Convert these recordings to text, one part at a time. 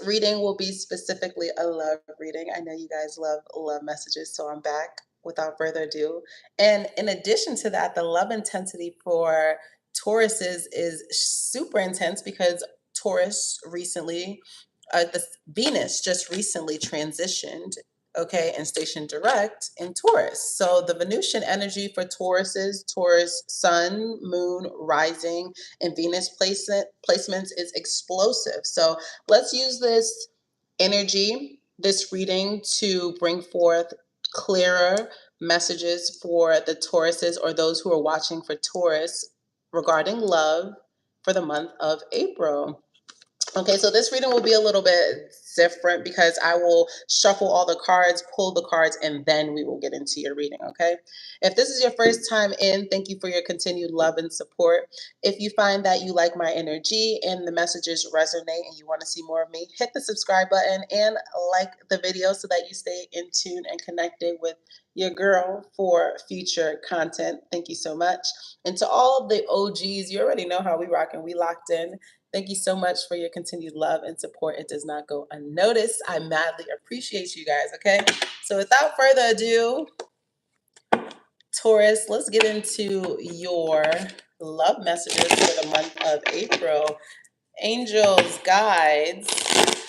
reading will be specifically a love reading. I know you guys love love messages, so I'm back without further ado. And in addition to that, the love intensity for Tauruses is super intense because Taurus recently, the Venus just recently transitioned, okay, and stationed direct in Taurus. So the Venusian energy for Tauruses, Taurus sun, moon, rising, and Venus placements is explosive. So let's use this energy, this reading, to bring forth clearer messages for the Tauruses or those who are watching for Taurus regarding love for the month of April. Okay, so this reading will be a little bit different because I will shuffle all the cards, pull the cards, and then we will get into your reading, okay? If this is your first time in, thank you for your continued love and support. If you find that you like my energy and the messages resonate and you want to see more of me, hit the subscribe button and like the video so that you stay in tune and connected with your girl for future content. Thank you so much. And to all of the OGs, you already know how we rock and we locked in. Thank you so much for your continued love and support. It does not go unnoticed. I madly appreciate you guys, okay? So without further ado, Taurus, let's get into your love messages for the month of April. Angels, guides,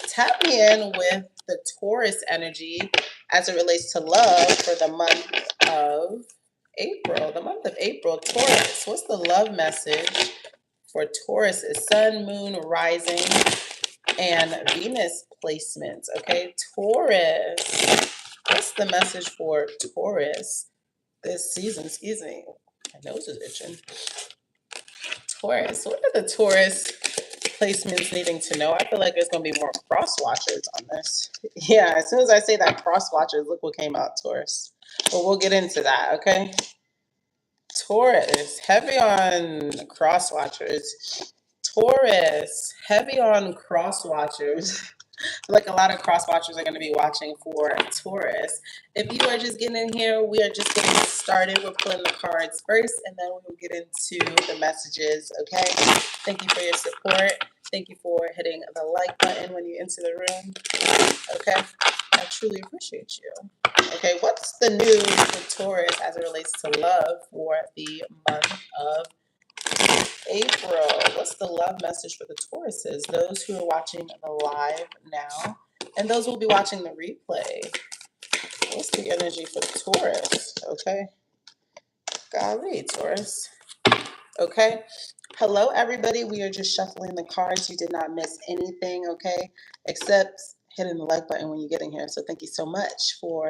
tap me in with the Taurus energy as it relates to love for the month of April. The month of April, Taurus, what's the love message for Taurus is sun, moon, rising, and Venus placements. Okay, Taurus. What's the message for Taurus this season? Excuse me. My nose is itching. Taurus. What are the Taurus placements needing to know? I feel like there's going to be more cross watchers on this. Yeah, as soon as I say that cross watchers, look what came out, Taurus. But we'll get into that, okay? Taurus, heavy on cross watchers. Taurus, heavy on cross watchers. Like a lot of cross watchers are going to be watching for Taurus. If you are just getting in here, we are just getting started. We're pulling the cards first, and then we will get into the messages, okay? Thank you for your support. Thank you for hitting the like button when you enter the room, okay? I truly appreciate you. Okay, what's the news for Taurus as it relates to love for the month of April? What's the love message for the Tauruses? Those who are watching the live now and those who will be watching the replay. What's the energy for Taurus? Okay. Golly, Taurus. Okay. Hello, everybody. We are just shuffling the cards. You did not miss anything, okay? Except hitting the like button when you get in here. So thank you so much for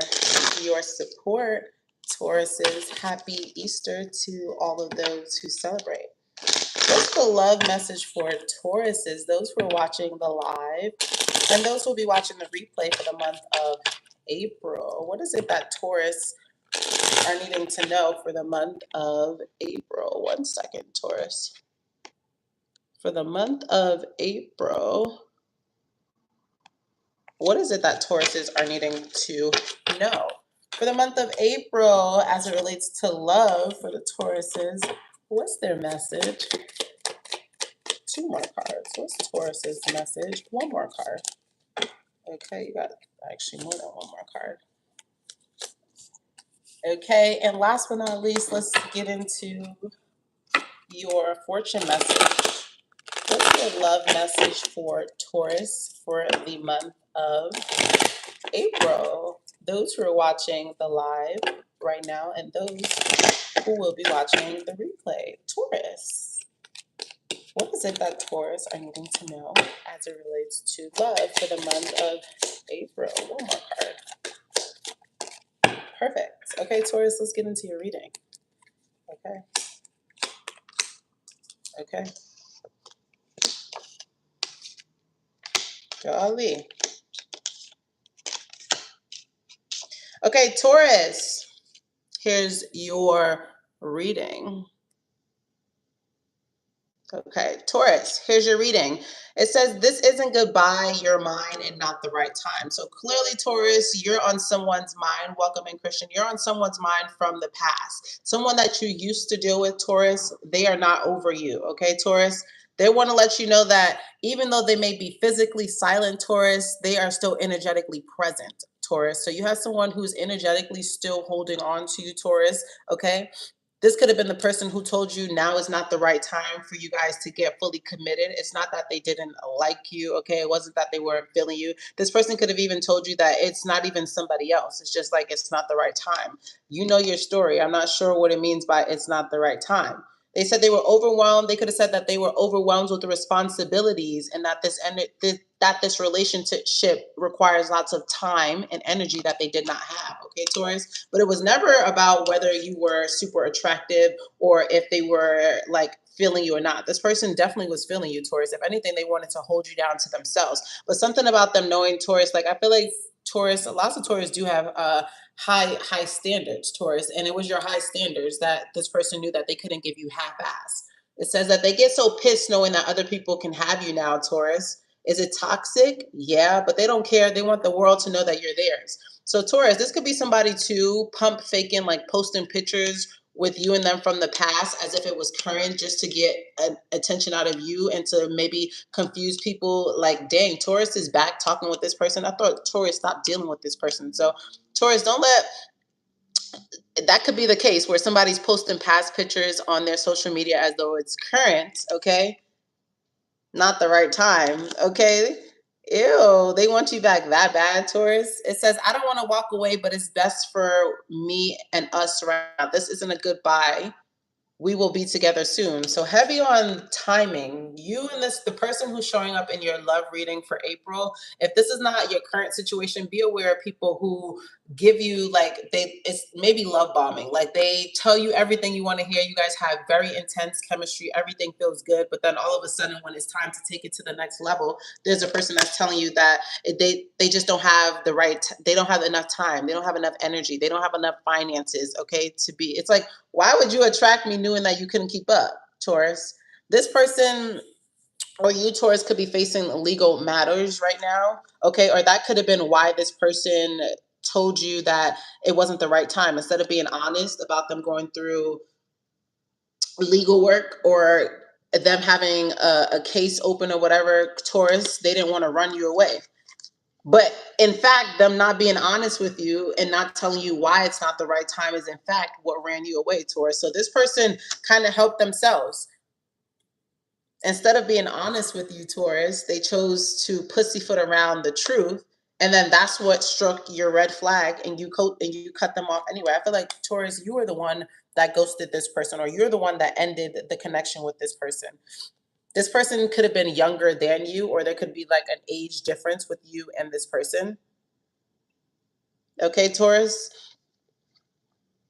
your support, Tauruses. Happy Easter to all of those who celebrate. What's the love message for Tauruses, those who are watching the live and those who will be watching the replay for the month of April? What is it that Taurus are needing to know for the month of April? 1 second, Taurus. For the month of April, what is it that Tauruses are needing to know? For the month of April, as it relates to love for the Tauruses, what's their message? 2 more cards. What's Taurus's message? 1 more card. Okay, you got actually more than 1 more card. Okay, and last but not least, let's get into your fortune message. What's your love message for Taurus for the month of April? Those who are watching the live right now and those who will be watching the replay. Taurus. What is it that Taurus are needing to know as it relates to love for the month of April? 1 more card. Perfect. Okay, Taurus, let's get into your reading. Okay. Okay. Golly. Okay, Taurus, here's your reading. Okay, Taurus, here's your reading. It says, this isn't goodbye, you're mine, and not the right time. So clearly, Taurus, you're on someone's mind. Welcome in, Christian. You're on someone's mind from the past. Someone that you used to deal with, Taurus, they are not over you. Okay, Taurus? They want to let you know that even though they may be physically silent, Taurus, they are still energetically present, Taurus. So you have someone who's energetically still holding on to you, Taurus. Okay. This could have been the person who told you now is not the right time for you guys to get fully committed. It's not that they didn't like you. Okay. It wasn't that they weren't feeling you. This person could have even told you that it's not even somebody else. It's just like it's not the right time. You know your story. I'm not sure what it means by it's not the right time. They said they were overwhelmed. They could have said that they were overwhelmed with the responsibilities and that this relationship requires lots of time and energy that they did not have. Okay, Taurus. But it was never about whether you were super attractive or if they were like feeling you or not. This person definitely was feeling you, Taurus. If anything, they wanted to hold you down to themselves. But something about them knowing Taurus, like I feel like Taurus, lots of Taurus do have high standards, Taurus, and it was your high standards that this person knew that they couldn't give you half-ass. It says that they get so pissed knowing that other people can have you now, Taurus. Is it toxic? Yeah, but they don't care. They want the world to know that you're theirs. So Taurus, this could be somebody too, pump faking, like posting pictures with you and them from the past as if it was current just to get attention out of you and to maybe confuse people like, dang, Taurus is back talking with this person. I thought Taurus stopped dealing with this person. So Taurus, don't let that could be the case where somebody's posting past pictures on their social media as though it's current, okay? Not the right time, okay? Ew, they want you back that bad, Taurus. It says, I don't want to walk away, but it's best for me and us right now. This isn't a goodbye. We will be together soon. So heavy on timing. You and the person who's showing up in your love reading for April, if this is not your current situation, be aware of people who give you like it's maybe love bombing. Like they tell you everything you want to hear. You guys have very intense chemistry. Everything feels good. But then all of a sudden, when it's time to take it to the next level, there's a person that's telling you that they just don't have they don't have enough time. They don't have enough energy. They don't have enough finances. Okay. It's like, why would you attract me knowing that you couldn't keep up, Taurus? This person or you, Taurus, could be facing legal matters right now. Okay. Or that could have been why this person told you that it wasn't the right time. Instead of being honest about them going through legal work or them having a case open or whatever, Taurus, they didn't want to run you away. But in fact, them not being honest with you and not telling you why it's not the right time is in fact what ran you away, Taurus. So this person kind of helped themselves. Instead of being honest with you, Taurus, they chose to pussyfoot around the truth. And then that's what struck your red flag and you cut them off anyway. I feel like Taurus, you were the one that ghosted this person, or you're the one that ended the connection with this person. This person could have been younger than you, or there could be like an age difference with you and this person. Okay, Taurus,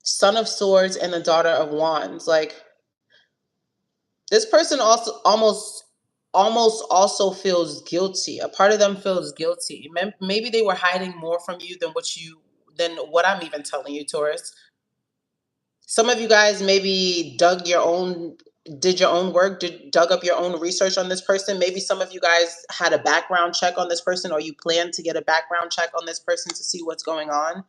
Son of Swords and the Daughter of Wands. Like this person also almost also feels guilty. A part of them feels guilty. Maybe they were hiding more from you than what I'm even telling you, Taurus. Some of you guys maybe did your own work, dug up your own research on this person. Maybe some of you guys had a background check on this person, or you plan to get a background check on this person to see what's going on.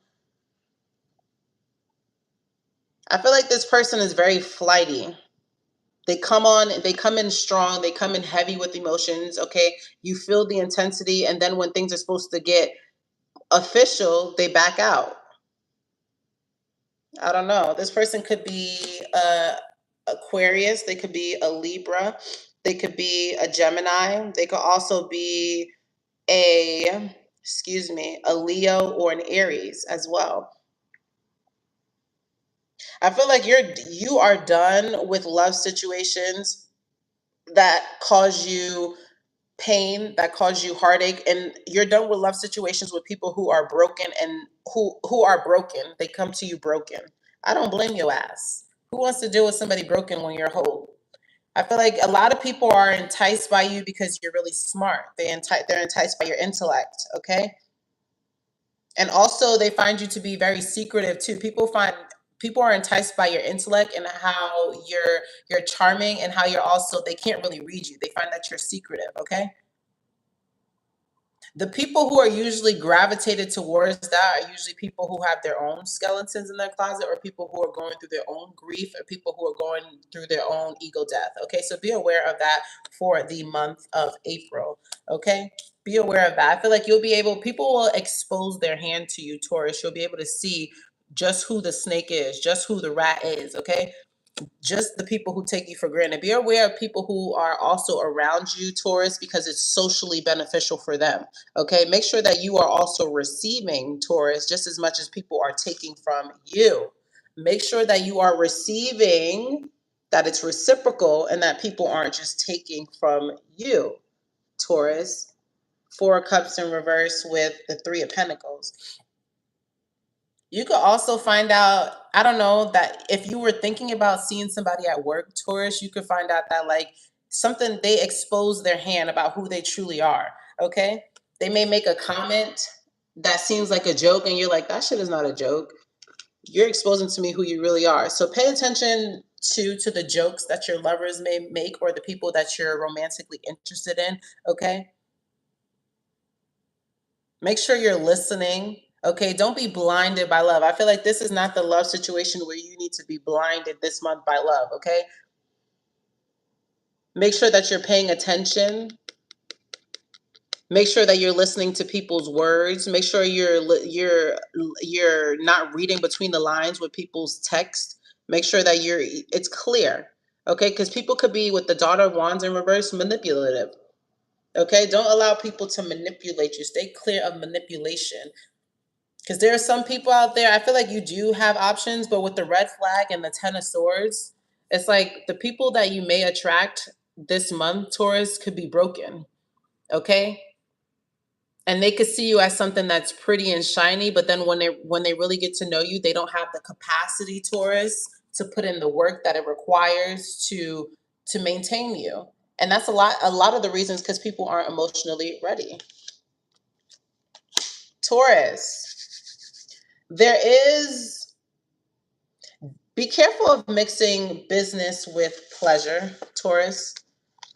I feel like this person is very flighty. They come in strong, they come in heavy with emotions, okay? You feel the intensity, and then when things are supposed to get official, they back out. I don't know. This person could be Aquarius, they could be a Libra, they could be a Gemini, they could also be a Leo or an Aries as well. I feel like you are done with love situations that cause you pain, that cause you heartache, and you're done with love situations with people who are broken and who are broken. They come to you broken. I don't blame your ass. Who wants to deal with somebody broken when you're whole? I feel like a lot of people are enticed by you because you're really smart. They're enticed by your intellect, okay? And also they find you to be very secretive too. People are enticed by your intellect and how you're charming, and how you're also they can't really read you. They find that you're secretive, okay? The people who are usually gravitated towards that are usually people who have their own skeletons in their closet, or people who are going through their own grief, or people who are going through their own ego death. Okay, so be aware of that for the month of April. Okay, be aware of that. I feel like you'll be able, people will expose their hand to you, Taurus. You'll be able to see just who the snake is, just who the rat is. Okay, just the people who take you for granted. Be aware of people who are also around you, Taurus, because it's socially beneficial for them. Okay, make sure that you are also receiving, Taurus, just as much as people are taking from you. Make sure that you are receiving, that it's reciprocal, and that people aren't just taking from you, Taurus. Four of Cups in reverse with the Three of Pentacles. You could also find out, I don't know, that if you were thinking about seeing somebody at work, Taurus, you could find out that like something, they expose their hand about who they truly are. Okay. They may make a comment that seems like a joke, and you're like, that shit is not a joke. You're exposing to me who you really are. So pay attention to the jokes that your lovers may make, or the people that you're romantically interested in. Okay. Make sure you're listening. Okay, don't be blinded by love. I feel like this is not the love situation where you need to be blinded this month by love. Okay, make sure that you're paying attention. Make sure that you're listening to people's words. Make sure you're not reading between the lines with people's text. Make sure that it's clear. Okay, because people could be, with the Daughter of Wands in reverse, manipulative. Okay, don't allow people to manipulate you. Stay clear of manipulation. Because there are some people out there, I feel like you do have options, but with the red flag and the Ten of Swords, it's like the people that you may attract this month, Taurus, could be broken. Okay? And they could see you as something that's pretty and shiny, but then when they really get to know you, they don't have the capacity, Taurus, to put in the work that it requires to maintain you. And that's a lot of the reasons, because people aren't emotionally ready. Taurus, there is, be careful of mixing business with pleasure, Taurus.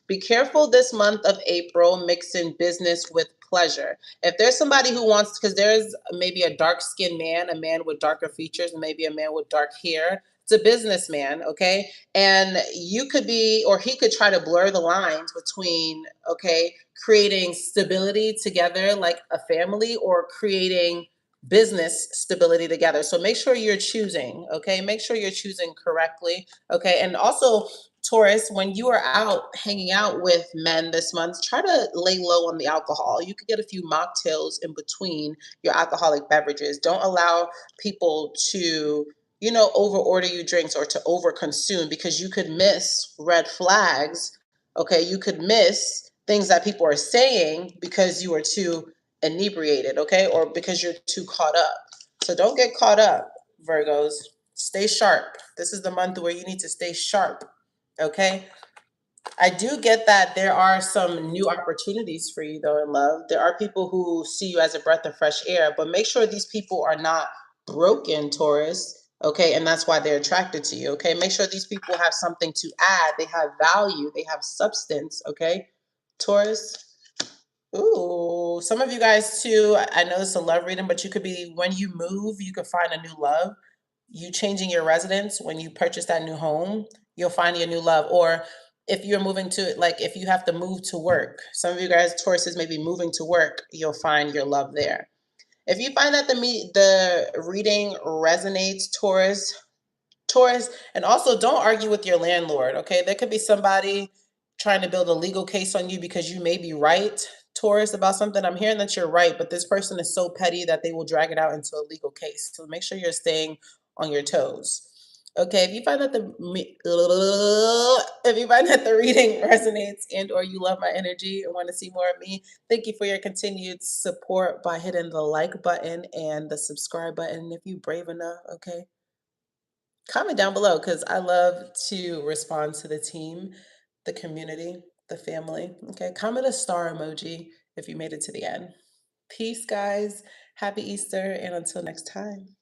Be careful this month of April mixing business with pleasure. If there's somebody who wants, because there's maybe a dark skinned man, a man with darker features, and maybe a man with dark hair. It's a businessman, okay? And you could be, or he could try to blur the lines between, okay, creating stability together like a family, or creating business stability together. So make sure you're choosing, okay? Make sure you're choosing correctly, okay? And also, Taurus, when you are out hanging out with men this month, try to lay low on the alcohol. You could get a few mocktails in between your alcoholic beverages. Don't allow people to, over order you drinks, or to over consume, because you could miss red flags. Okay, you could miss things that people are saying because you are too inebriated, okay, or because you're too caught up. So don't get caught up, Virgos. Stay sharp. This is the month where you need to stay sharp. Okay. I do get that there are some new opportunities for you, though, in love. There are people who see you as a breath of fresh air, but make sure these people are not broken, Taurus. Okay. And that's why they're attracted to you. Okay. Make sure these people have something to add. They have value, they have substance. Okay. Taurus. Ooh, some of you guys too. I know it's a love reading, but you could be, when you move, you could find a new love. You changing your residence, when you purchase that new home, you'll find your new love. Or if you're moving to, like, if you have to move to work, some of you guys, Tauruses, may be moving to work, you'll find your love there. If you find that the reading resonates, Taurus, and also don't argue with your landlord, okay? There could be somebody trying to build a legal case on you because you may be right, Taurus, about something. I'm hearing that you're right, but this person is so petty that they will drag it out into a legal case. So make sure you're staying on your toes. Okay, if you find that the reading resonates, and or you love my energy and want to see more of me, thank you for your continued support by hitting the like button and the subscribe button if you're brave enough, okay? Comment down below, because I love to respond to the team, the community, the family. Okay, comment a star emoji if you made it to the end. Peace, guys. Happy Easter, and until next time.